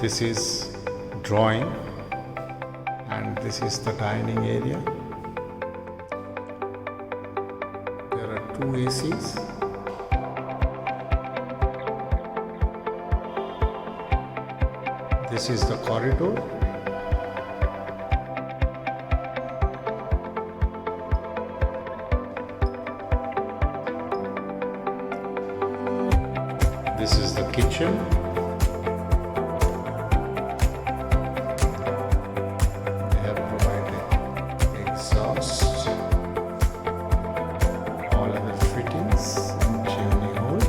This is drawing, and this is the dining area. There are two ACs. This is the corridor. This is the kitchen. They have provided exhaust, all other fittings, and chimney hole.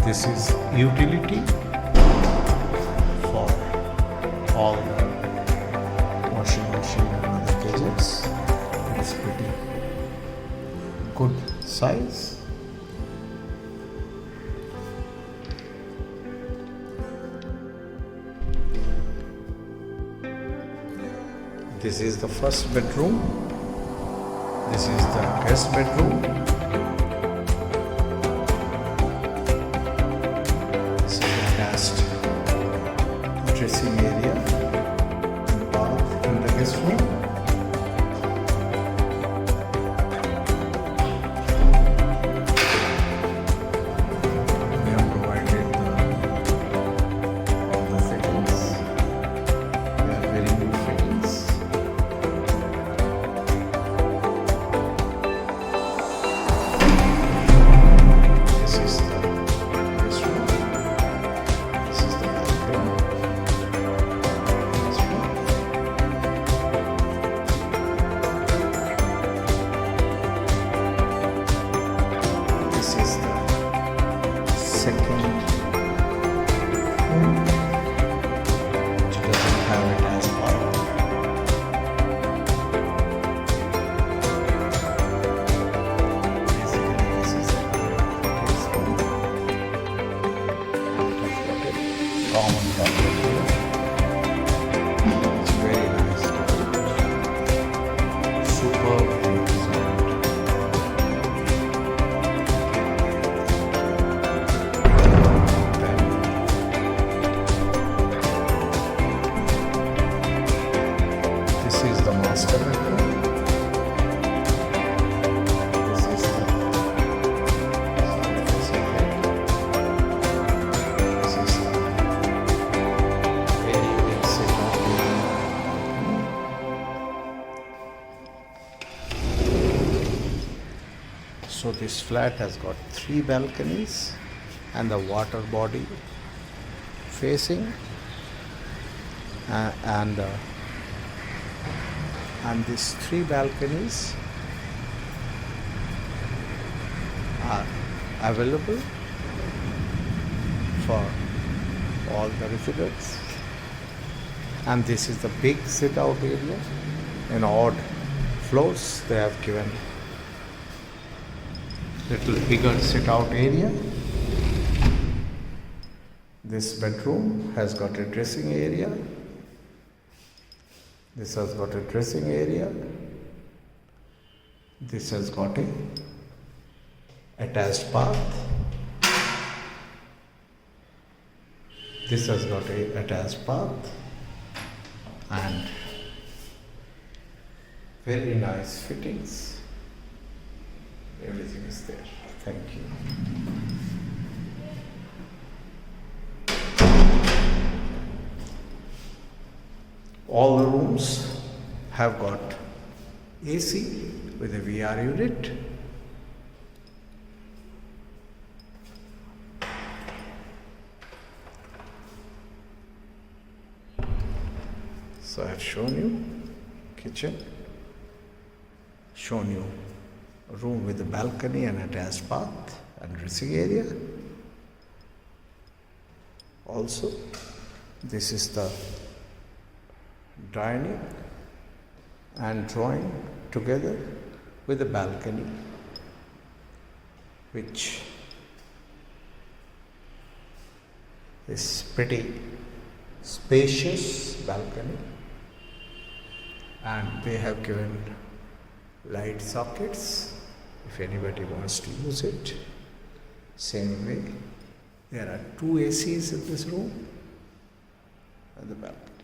This is utility for all the washing machine and other gadgets. It's pretty good size. This is the first bedroom. This is the guest bedroom. This is the attached dressing area and bath in the guest room. They have provided all the fittings. They are very good fittings. This is the guest room. This is the bathroom. Guest room. This is the second room, which doesn't have it as well. Basically, this is a guest room. I've got a common toilet here. It's very nice. Superb design. This is the master bedroom. This is the This is the very big sit-out area. So this flat has got 3 balconies and the water body facing, and these 3 balconies are available for all the residents. And this is the big sit-out area. In odd floors, they have given little bigger sit-out area. This bedroom has got a dressing area. This has got a dressing area. This has got a attached bath. This has got a attached bath and very nice fittings. Everything is there. Thank you. All the rooms have got AC with a VR unit. So I have shown you kitchen, shown you a room with a balcony and attached bath and dressing area. Also, this is the dining and drawing together with a balcony, which is pretty spacious balcony, and they have given light sockets if anybody wants to use it. Same way, there are two ACs in this room and the balcony.